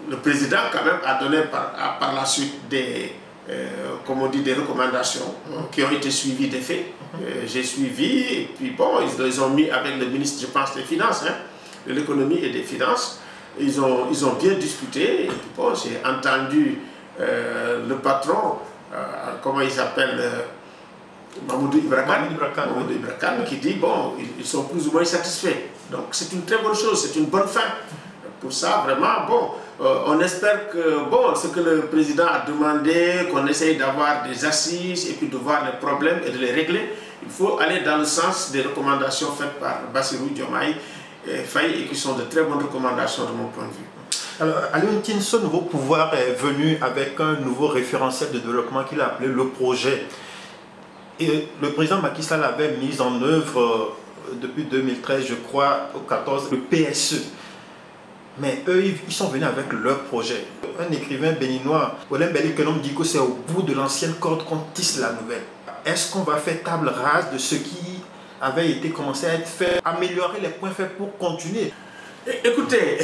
Le président quand même a donné par la suite des, comme on dit, des recommandations qui ont été suivies des faits. J'ai suivi et puis bon, ils les ont mis avec le ministre, je pense, des Finances, hein, de l'économie et des Finances. Ils ont bien discuté et puis bon, j'ai entendu le patron, comment il s'appelle, Mamoudou Ibrakan, qui dit bon, ils sont plus ou moins satisfaits. Donc c'est une très bonne chose, c'est une bonne fin. Pour ça, vraiment, bon, on espère que, bon, ce que le président a demandé, qu'on essaye d'avoir des assises et puis de voir les problèmes et de les régler, il faut aller dans le sens des recommandations faites par Bassirou Diomaye Faye et qui sont de très bonnes recommandations de mon point de vue. Alors, Alioune Tine, ce nouveau pouvoir est venu avec un nouveau référentiel de développement qu'il a appelé le projet. Et le président Macky Sall avait mis en œuvre depuis 2013, je crois, au 14, le PSE. Mais eux, ils sont venus avec leur projet. Un écrivain béninois, Olem Belikenom, dit que c'est au bout de l'ancienne corde qu'on tisse la nouvelle. Est-ce qu'on va faire table rase de ce qui avait été commencé à être fait, améliorer les points faits pour continuer? Écoutez,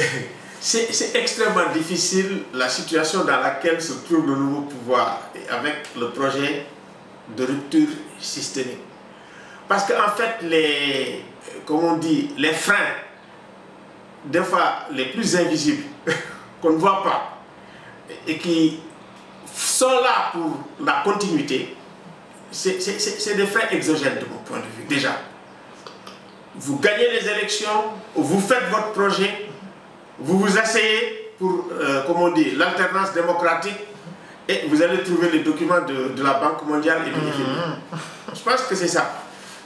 c'est extrêmement difficile la situation dans laquelle se trouve le nouveau pouvoir avec le projet de rupture systémique. Parce qu'en fait, les freins, des fois les plus invisibles, qu'on ne voit pas, et qui sont là pour la continuité, c'est des freins exogènes de mon point de vue, déjà. Vous gagnez les élections, vous faites votre projet, vous vous asseyez pour, comme on dit, l'alternance démocratique, et vous allez trouver les documents de la Banque mondiale et de l'FMI. Je pense que c'est ça.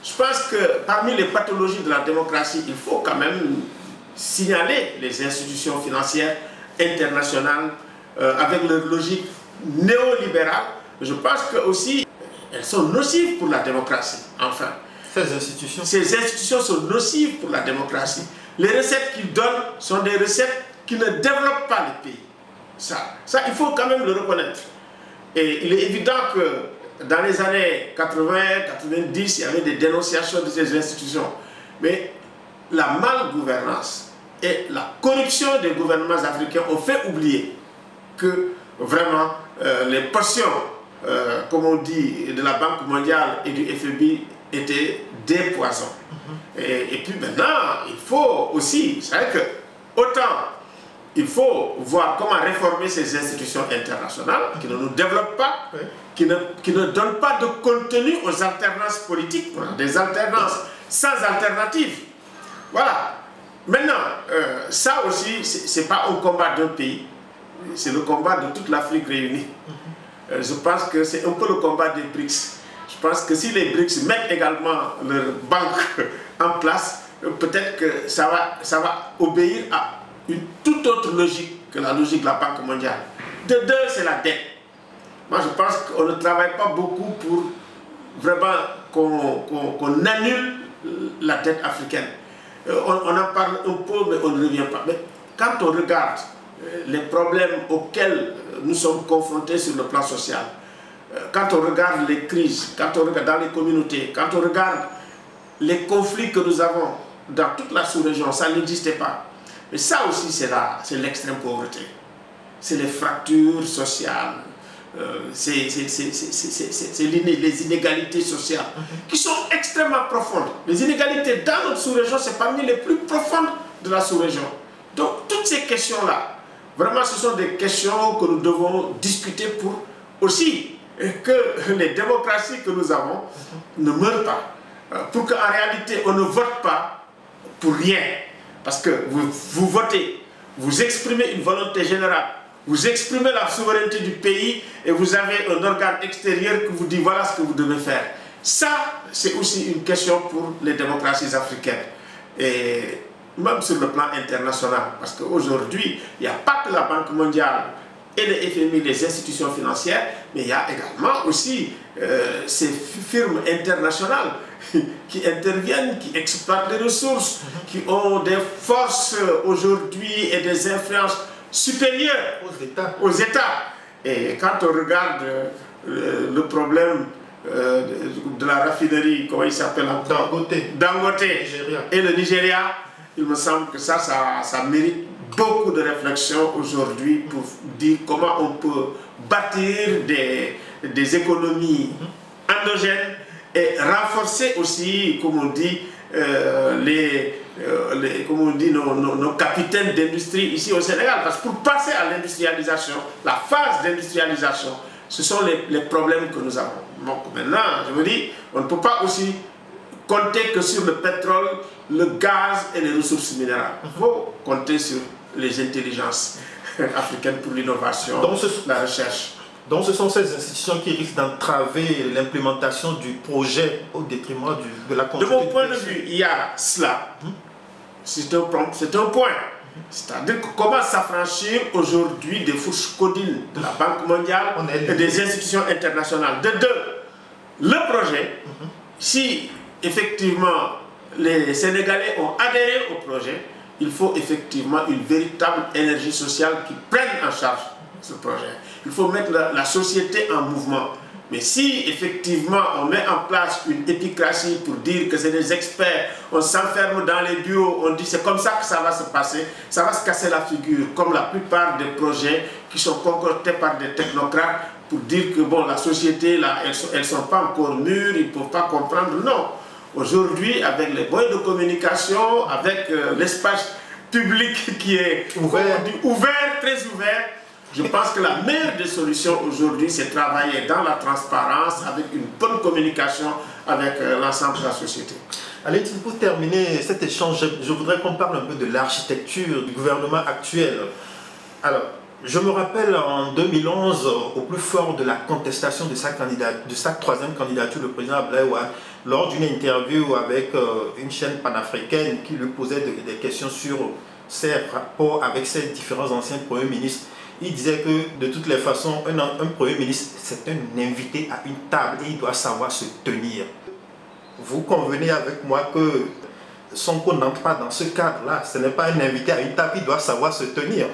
Je pense que parmi les pathologies de la démocratie, il faut quand même signaler les institutions financières internationales avec leur logique néolibérale. Je pense que aussi elles sont nocives pour la démocratie. Enfin, ces institutions sont nocives pour la démocratie. Les recettes qu'ils donnent sont des recettes qui ne développent pas les pays. Ça, il faut quand même le reconnaître. Et il est évident que dans les années 80, 90, il y avait des dénonciations de ces institutions. Mais la malgouvernance et la corruption des gouvernements africains ont fait oublier que vraiment les potions, comme on dit, de la Banque mondiale et du FMI étaient des poisons. Et puis maintenant, il faut aussi, c'est vrai que autant il faut voir comment réformer ces institutions internationales qui ne nous développent pas, qui ne donnent pas de contenu aux alternances politiques, des alternances sans alternative. Voilà. Maintenant, ça aussi, ce n'est pas un combat d'un pays, c'est le combat de toute l'Afrique réunie. Je pense que c'est un peu le combat des BRICS. Je pense que si les BRICS mettent également leur banque en place, peut-être que ça va obéir à une toute autre logique que la logique de la Banque mondiale. De deux, c'est la dette. Moi, je pense qu'on ne travaille pas beaucoup pour vraiment qu'on annule la dette africaine. On en parle un peu, mais on ne revient pas. Mais quand on regarde les problèmes auxquels nous sommes confrontés sur le plan social, quand on regarde les crises, quand on regarde dans les communautés, quand on regarde les conflits que nous avons dans toute la sous-région, ça n'existait pas. Et ça aussi, c'est l'extrême pauvreté. C'est les fractures sociales, c'est les inégalités sociales qui sont extrêmement profondes. Les inégalités dans notre sous-région, c'est parmi les plus profondes de la sous-région. Donc, toutes ces questions-là, vraiment, ce sont des questions que nous devons discuter pour aussi que les démocraties que nous avons ne meurent pas. Pour qu'en réalité, on ne vote pas pour rien. Parce que vous votez, vous exprimez une volonté générale, vous exprimez la souveraineté du pays et vous avez un organe extérieur qui vous dit voilà ce que vous devez faire. Ça, c'est aussi une question pour les démocraties africaines. Et même sur le plan international, parce qu'aujourd'hui, il n'y a pas que la Banque mondiale et le FMI, les institutions financières, mais il y a également aussi ces firmes internationales qui interviennent, qui exploitent les ressources, qui ont des forces aujourd'hui et des influences supérieures aux États. Et quand on regarde le problème de la raffinerie, comment il s'appelle Dangote et le Nigeria, il me semble que ça mérite beaucoup de réflexion aujourd'hui pour dire comment on peut bâtir des économies endogènes et renforcer aussi, comme on dit, nos capitaines d'industrie ici au Sénégal. Parce que pour passer à l'industrialisation, la phase d'industrialisation, ce sont les problèmes que nous avons. Donc maintenant, je me dis, on ne peut pas aussi compter que sur le pétrole, le gaz et les ressources minérales. Il faut compter sur les intelligences africaines pour l'innovation, la recherche. Donc ce sont ces institutions qui risquent d'entraver l'implémentation du projet au détriment de la construction. De mon point de vue, il y a cela. C'est un point. C'est-à-dire que comment s'affranchir aujourd'hui des fourches codines de la Banque mondiale et des institutions internationales. De deux, le projet, si effectivement les Sénégalais ont adhéré au projet, il faut effectivement une véritable énergie sociale qui prenne en charge ce projet. Il faut mettre la société en mouvement. Mais si effectivement on met en place une épicratie pour dire que c'est des experts, on s'enferme dans les bureaux, on dit c'est comme ça que ça va se passer, ça va se casser la figure, comme la plupart des projets qui sont concoctés par des technocrates pour dire que bon, la société, là, elles ne sont pas encore mûres, ils ne peuvent pas comprendre. Non. Aujourd'hui, avec les moyens de communication, avec l'espace public qui est ouvert, très ouvert, je pense que la meilleure des solutions aujourd'hui, c'est travailler dans la transparence, avec une bonne communication avec l'ensemble de la société. Allez, pour terminer cet échange, je voudrais qu'on parle un peu de l'architecture du gouvernement actuel. Alors, je me rappelle en 2011, au plus fort de la contestation de sa troisième candidature, le président Abdoulaye Wade, lors d'une interview avec une chaîne panafricaine qui lui posait des questions sur ses rapports avec ses différents anciens premiers ministres. Il disait que de toutes les façons, un premier ministre, c'est un invité à une table et il doit savoir se tenir. Vous convenez avec moi que Sonko n'entre pas dans ce cadre-là. Ce n'est pas un invité à une table, il doit savoir se tenir.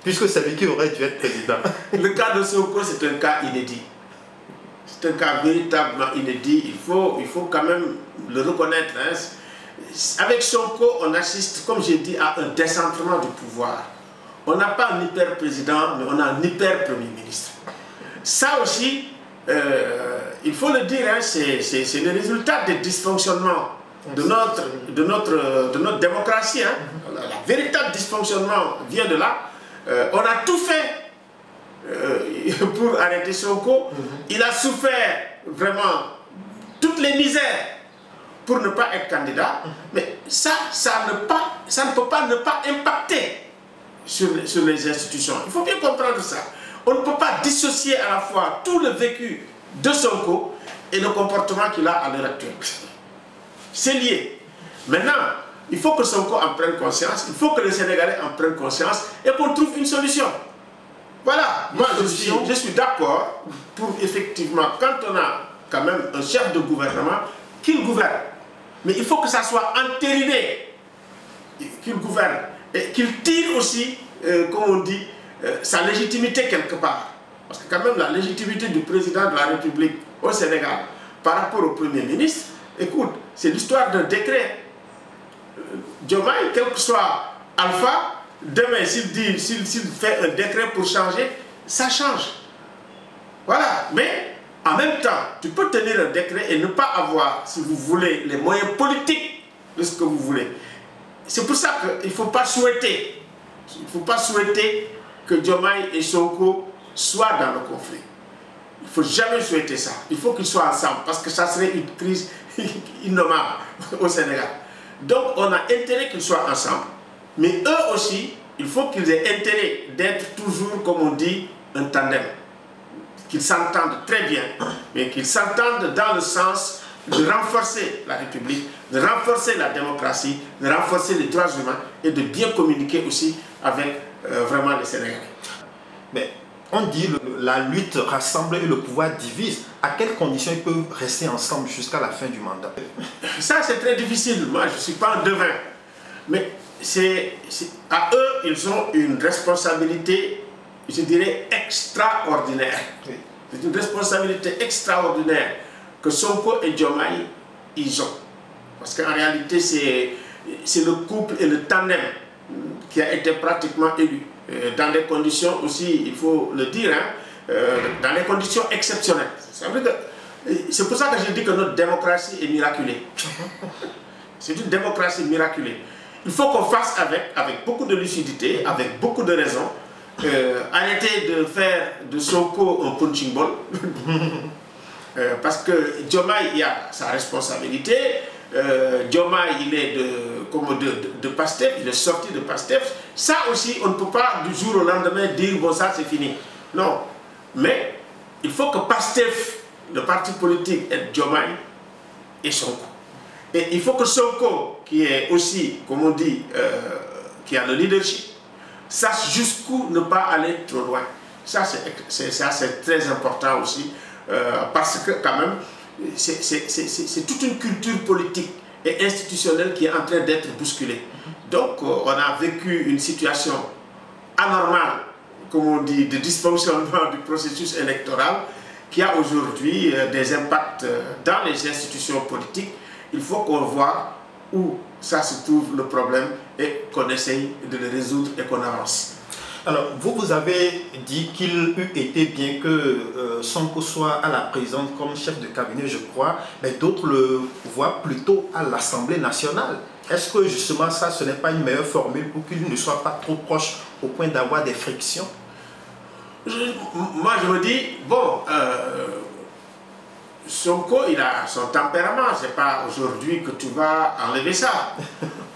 Puisque c'est lui qui aurait dû être président. Le cas de Sonko, c'est un cas inédit. C'est un cas véritablement inédit. Il faut quand même le reconnaître. Hein. Avec Sonko, on assiste, comme j'ai dit, à un décentrement du pouvoir. On n'a pas un hyper-président, mais on a un hyper-premier ministre. Ça aussi, il faut le dire, hein, c'est le résultat des dysfonctionnements de notre démocratie. Hein. Le véritable dysfonctionnement vient de là. On a tout fait pour arrêter Sonko. Il a souffert vraiment toutes les misères pour ne pas être candidat. Mais ça ne peut pas ne pas impacter sur les institutions. Il faut bien comprendre ça. On ne peut pas dissocier à la fois tout le vécu de Sonko et le comportement qu'il a à l'heure actuelle. C'est lié. Maintenant, il faut que Sonko en prenne conscience, il faut que les Sénégalais en prennent conscience et qu'on trouve une solution. Voilà, moi je suis d'accord pour effectivement, quand on a quand même un chef de gouvernement, qu'il gouverne. Mais il faut que ça soit entériné, qu'il gouverne. Et qu'il tire aussi, comme on dit, sa légitimité quelque part. Parce que quand même la légitimité du président de la République au Sénégal par rapport au Premier ministre, écoute, c'est l'histoire d'un décret. Diomaye, quel que soit Alpha, Demain, s'il fait un décret pour changer, ça change. Voilà. Mais en même temps, tu peux tenir un décret et ne pas avoir, si vous voulez, les moyens politiques de ce que vous voulez. C'est pour ça qu'il ne faut pas souhaiter. Il ne faut pas souhaiter que Diomaye et Sonko soient dans le conflit. Il ne faut jamais souhaiter ça. Il faut qu'ils soient ensemble parce que ça serait une crise innommable au Sénégal. Donc on a intérêt qu'ils soient ensemble. Mais eux aussi, il faut qu'ils aient intérêt d'être toujours, comme on dit, un tandem. Qu'ils s'entendent très bien, mais qu'ils s'entendent dans le sens de renforcer la République, de renforcer la démocratie, de renforcer les droits humains et de bien communiquer aussi avec vraiment les Sénégalais. Mais on dit la lutte rassemble et le pouvoir divise. À quelles conditions ils peuvent rester ensemble jusqu'à la fin du mandat? Ça, c'est très difficile. Moi, je ne suis pas un devin. Mais à eux, ils ont une responsabilité, je dirais, extraordinaire. Oui. C'est une responsabilité extraordinaire que Sonko et Diomaye, ils ont. Parce qu'en réalité, c'est le couple et le tandem qui a été pratiquement élu. Dans des conditions aussi, il faut le dire, hein, dans des conditions exceptionnelles. C'est pour ça que j'ai dit que notre démocratie est miraculée. C'est une démocratie miraculée. Il faut qu'on fasse avec beaucoup de lucidité, avec beaucoup de raison. Arrêter de faire de Sonko un punching ball. Parce que Diomaye, il a sa responsabilité. Diomaye, il est de Pastef, il est sorti de Pastef. Ça aussi, on ne peut pas du jour au lendemain dire bon, ça c'est fini. Non. Mais il faut que Pastef, le parti politique, ait Diomaye et Sonko. Et il faut que Sonko, qui est aussi, comme on dit, qui a le leadership, sache jusqu'où ne pas aller trop loin. Ça, c'est très important aussi, parce que quand même, c'est toute une culture politique et institutionnelle qui est en train d'être bousculée. Donc, on a vécu une situation anormale, comme on dit, de dysfonctionnement du processus électoral, qui a aujourd'hui des impacts dans les institutions politiques. Il faut qu'on voit où ça se trouve le problème et qu'on essaye de le résoudre et qu'on avance. Alors, vous avez dit qu'il eût été bien que Sonko soit à la présidence comme chef de cabinet, je crois, mais d'autres le voient plutôt à l'Assemblée nationale. Est-ce que justement ça, ce n'est pas une meilleure formule pour qu'il ne soit pas trop proche au point d'avoir des frictions? Moi, je me dis, bon, Sonko, il a son tempérament, c'est pas aujourd'hui que tu vas enlever ça.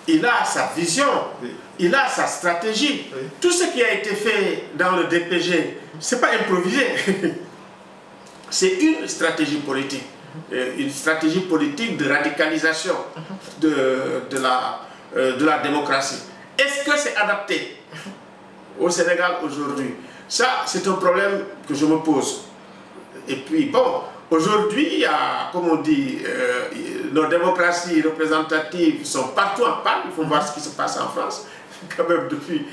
Il a sa vision, oui. Il a sa stratégie. Oui. Tout ce qui a été fait dans le DPG, c'est pas improvisé. C'est une stratégie politique. Une stratégie politique de radicalisation de la démocratie. Est-ce que c'est adapté au Sénégal aujourd'hui? Ça, c'est un problème que je me pose. Et puis, bon, aujourd'hui, il y a, comme on dit, nos démocraties représentatives sont partout en panne. Il faut voir ce qui se passe en France. Quand même, depuis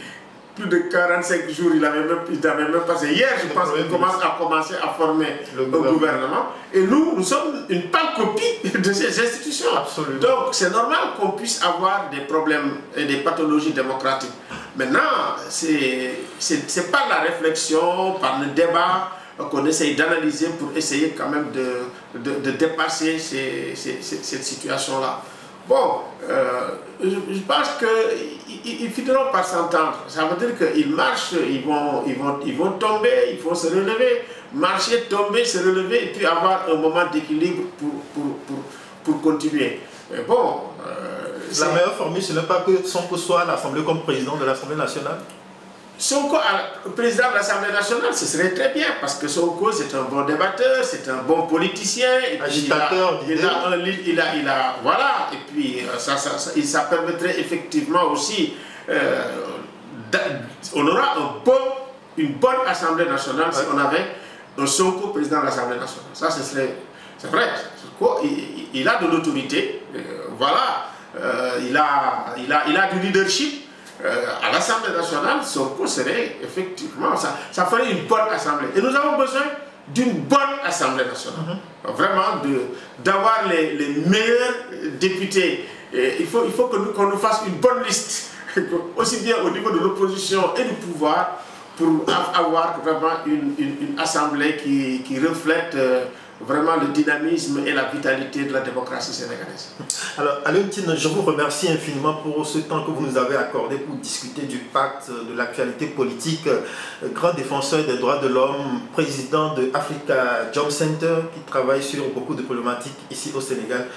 plus de 45 jours, il n'avait même passé. Hier, je pense qu'il a commencé à former le gouvernement. Et nous sommes une pâle copie de ces institutions. Absolument. Donc, c'est normal qu'on puisse avoir des problèmes et des pathologies démocratiques. Maintenant, c'est par la réflexion, par le débat, qu'on essaye d'analyser pour essayer quand même de dépasser cette situation-là. Bon, je pense qu'ils finiront par s'entendre. Ça veut dire qu'ils marchent, ils vont tomber, ils vont se relever, marcher, tomber, se relever et puis avoir un moment d'équilibre pour continuer. Mais bon... la meilleure formule, ce n'est pas que Sonko soit à l'Assemblée comme président de l'Assemblée nationale? Sonko, président de l'Assemblée nationale, ce serait très bien parce que Sonko, c'est un bon débatteur, c'est un bon politicien. Et agitateur, voilà, et puis ça permettrait effectivement aussi, on aura une bonne Assemblée nationale si on avait un Sonko président de l'Assemblée nationale. Ça, ce serait, c'est vrai, il a de l'autorité, voilà, il a du leadership. À l'Assemblée nationale, Sonko serait effectivement, ça ferait une bonne Assemblée. Et nous avons besoin d'une bonne Assemblée nationale. Vraiment, d'avoir les meilleurs députés. Et il faut qu'on nous fasse une bonne liste aussi bien au niveau de l'opposition et du pouvoir, pour avoir vraiment une assemblée qui reflète vraiment le dynamisme et la vitalité de la démocratie sénégalaise. Alors, Alioune Tine, je vous remercie infiniment pour ce temps que vous nous avez accordé pour discuter du pacte, de l'actualité politique. Grand défenseur des droits de l'homme, président de Africa Jom Center, qui travaille sur beaucoup de problématiques ici au Sénégal.